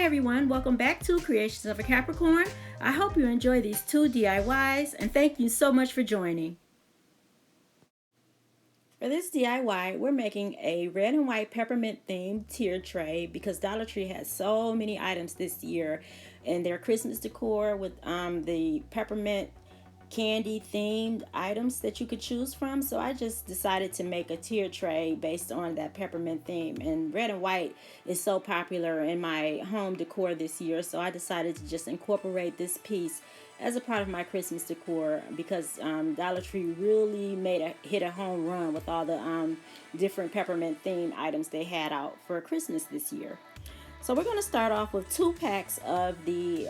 Hi everyone, welcome back to Creations of a Capricorn. I hope you enjoy these 2 DIYs and thank you so much for joining. For this DIY, we're making a red and white peppermint themed tier tray because Dollar Tree has so many items this year and their Christmas decor with the peppermint candy themed items that you could choose from. So I just decided to make a tier tray based on that peppermint theme, and red and white is so popular in my home decor this year, so I decided to just incorporate this piece as a part of my Christmas decor because Dollar Tree really hit a home run with all the different peppermint themed items they had out for Christmas this year. So we're going to start off with 2 packs of the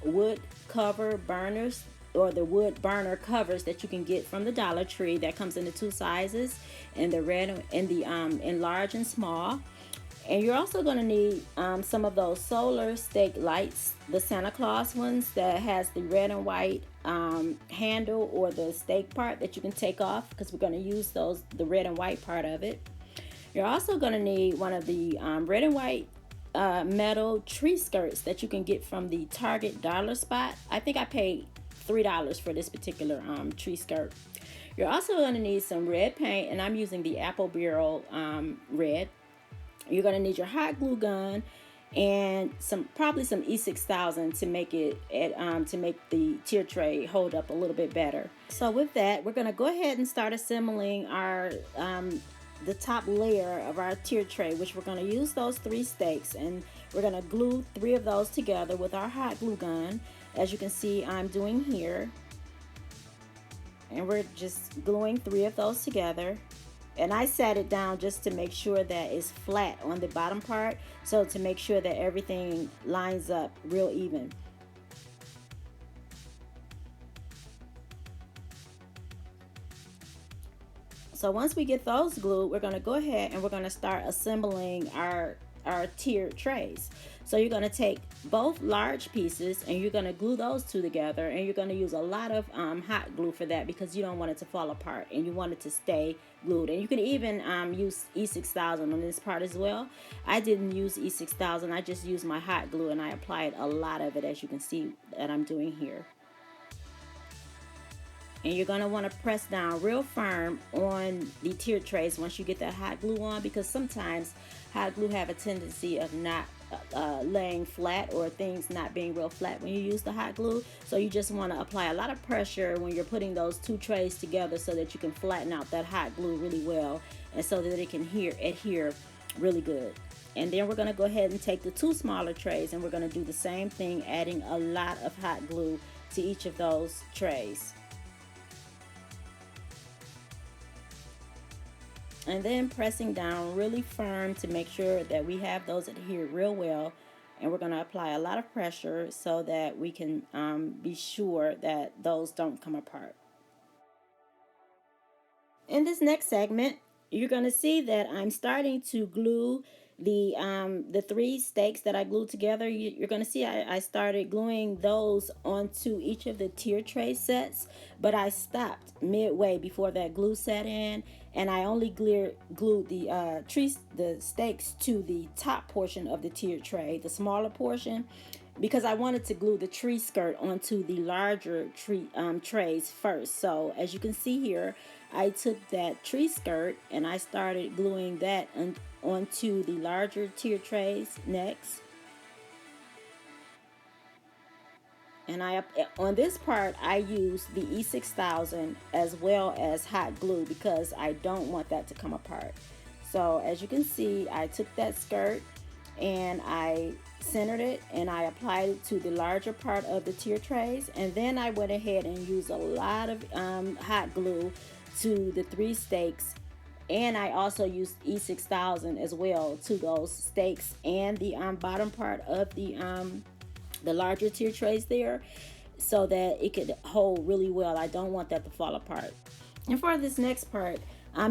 wood cover burners, or the wood burner covers that you can get from the Dollar Tree. That comes in the 2 sizes, in the red and the in large and small. And you're also going to need some of those solar stake lights, the Santa Claus ones that has the red and white handle or the stake part that you can take off, because we're going to use the red and white part of it. You're also going to need one of the red and white metal tree skirts that you can get from the Target dollar spot. I think I paid $3 for this particular tree skirt. You're also going to need some red paint, and I'm using the Apple Barrel red. You're going to need your hot glue gun and probably some E6000 to make the tier tray hold up a little bit better. So with that, we're going to go ahead and start assembling our the top layer of our tier tray, which we're going to use those 3 stakes, and we're going to glue 3 of those together with our hot glue gun, as you can see I'm doing here. And we're just gluing 3 of those together, and I sat it down just to make sure that it's flat on the bottom part, so to make sure that everything lines up real even. So once we get those glued, we're going to go ahead and we're going to start assembling our tiered trays. So you're going to take both large pieces and you're going to glue those 2 together, and you're going to use a lot of hot glue for that because you don't want it to fall apart and you want it to stay glued. And you can even use E6000 on this part as well. I didn't use E6000, I just used my hot glue and I applied a lot of it, as you can see that I'm doing here. And you're going to want to press down real firm on the tier trays once you get that hot glue on, because sometimes hot glue have a tendency of not laying flat, or things not being real flat when you use the hot glue. So you just want to apply a lot of pressure when you're putting those 2 trays together so that you can flatten out that hot glue really well, and so that it can adhere really good. And then we're going to go ahead and take the 2 smaller trays and we're going to do the same thing, adding a lot of hot glue to each of those trays. And then pressing down really firm to make sure that we have those adhere real well. And we're going to apply a lot of pressure so that we can be sure that those don't come apart. In this next segment, you're going to see that I'm starting to glue the 3 stakes that I glued together. You're going to see I started gluing those onto each of the tier tray sets, but I stopped midway before that glue set in, and I only glued the stakes to the top portion of the tier tray, the smaller portion, because I wanted to glue the tree skirt onto the larger trays first. So as you can see here, I took that tree skirt and I started gluing that onto the larger tier trays next. And on this part, I use the E6000 as well as hot glue because I don't want that to come apart. So as you can see, I took that skirt and I centered it and I applied it to the larger part of the tier trays, and then I went ahead and used a lot of hot glue to the 3 stakes, and I also used E6000 as well to those stakes and the bottom part of the larger tier trays there, so that it could hold really well. I don't want that to fall apart. And for this next part,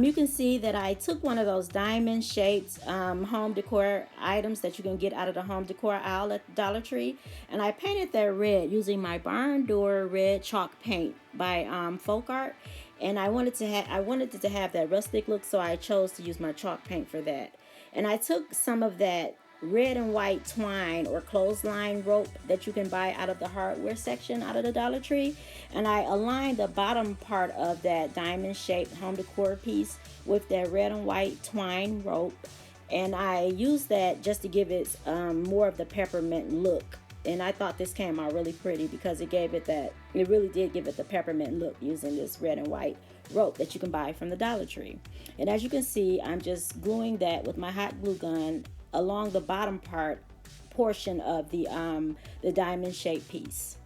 you can see that I took one of those diamond shaped home decor items that you can get out of the home decor aisle at Dollar Tree, and I painted that red using my barn door red chalk paint by Folk Art. And I wanted it to have that rustic look, so I chose to use my chalk paint for that. And I took some of that red and white twine or clothesline rope that you can buy out of the hardware section out of the Dollar Tree. And I aligned the bottom part of that diamond shaped home decor piece with that red and white twine rope. And I used that just to give it more of the peppermint look. And I thought this came out really pretty because it gave it that, it really did give it the peppermint look using this red and white rope that you can buy from the Dollar Tree. And as you can see, I'm just gluing that with my hot glue gun along the bottom portion of the diamond shaped piece.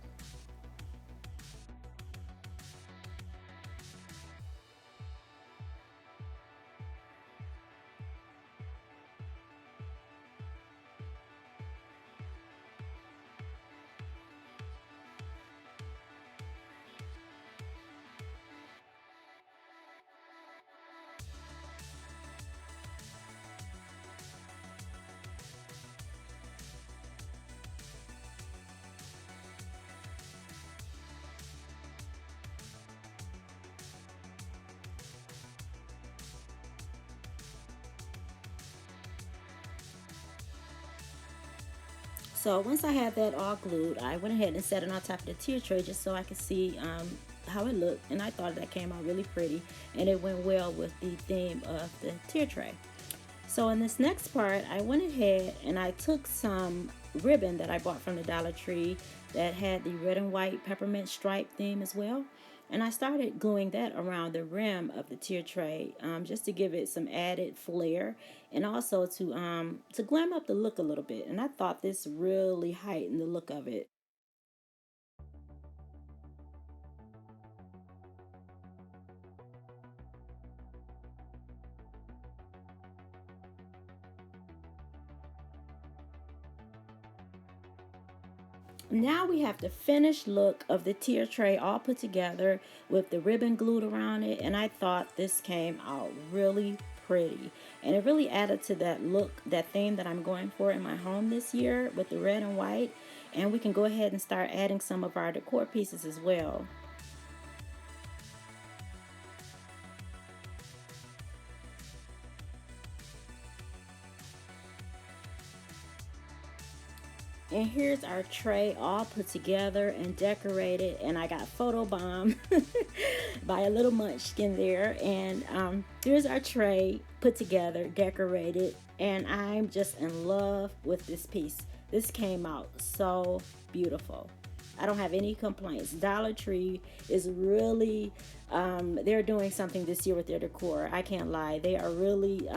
So once I had that all glued, I went ahead and set it on top of the tier tray just so I could see how it looked. And I thought that came out really pretty, and it went well with the theme of the tier tray. So in this next part, I went ahead and I took some ribbon that I bought from the Dollar Tree that had the red and white peppermint stripe theme as well. And I started gluing that around the rim of the tier tray just to give it some added flair and also to glam up the look a little bit. And I thought this really heightened the look of it. Now we have the finished look of the tier tray all put together with the ribbon glued around it, and I thought this came out really pretty, and it really added to that look, that theme that I'm going for in my home this year with the red and white. And we can go ahead and start adding some of our decor pieces as well. And here's our tray all put together and decorated. And I got photo bomb by a little munchkin there. And here's our tray put together, decorated. And I'm just in love with this piece. This came out so beautiful. I don't have any complaints. Dollar Tree is really, they're doing something this year with their decor. I can't lie. They are really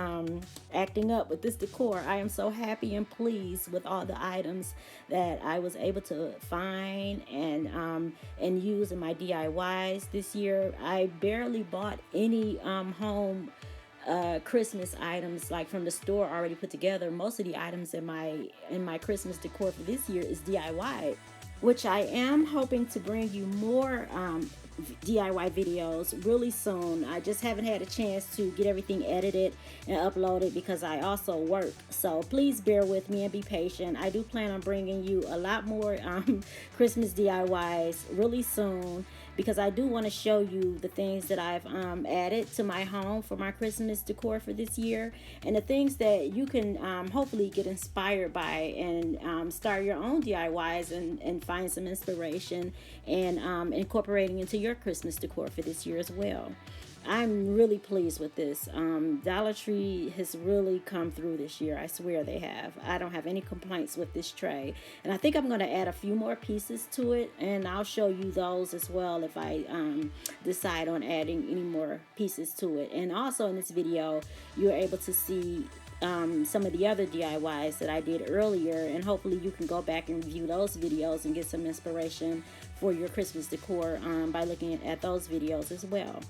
acting up with this decor. I am so happy and pleased with all the items that I was able to find and use in my DIYs this year. I barely bought any home Christmas items like from the store already put together. Most of the items in my Christmas decor for this year is DIY, which I am hoping to bring you more DIY videos really soon. I just haven't had a chance to get everything edited and uploaded because I also work. So please bear with me and be patient. I do plan on bringing you a lot more Christmas DIYs really soon because I do want to show you the things that I've added to my home for my Christmas decor for this year, and the things that you can hopefully get inspired by and start your own DIYs and find some inspiration and incorporating into your Christmas decor for this year as well. I'm really pleased with this. Dollar Tree has really come through this year. I swear they have. I don't have any complaints with this tray. And I think I'm going to add a few more pieces to it. And I'll show you those as well if I decide on adding any more pieces to it. And also in this video, you're able to see some of the other DIYs that I did earlier. And hopefully you can go back and review those videos and get some inspiration for your Christmas decor by looking at those videos as well.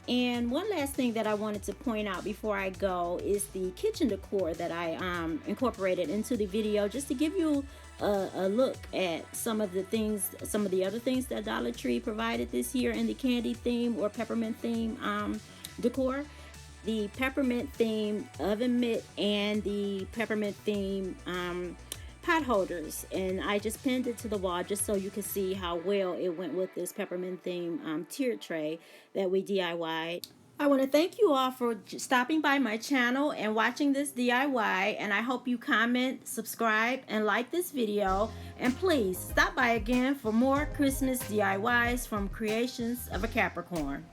And one last thing that I wanted to point out before I go is the kitchen decor that I incorporated into the video, just to give you a look at some of the things, some of the other things that Dollar Tree provided this year in the candy theme or peppermint theme decor. The peppermint theme oven mitt and the peppermint theme pot holders, and I just pinned it to the wall just so you can see how well it went with this peppermint theme tier tray that we DIY'd. I want to thank you all for stopping by my channel and watching this DIY, and I hope you comment, subscribe, and like this video. And please stop by again for more Christmas DIYs from Creations of a Capricorn.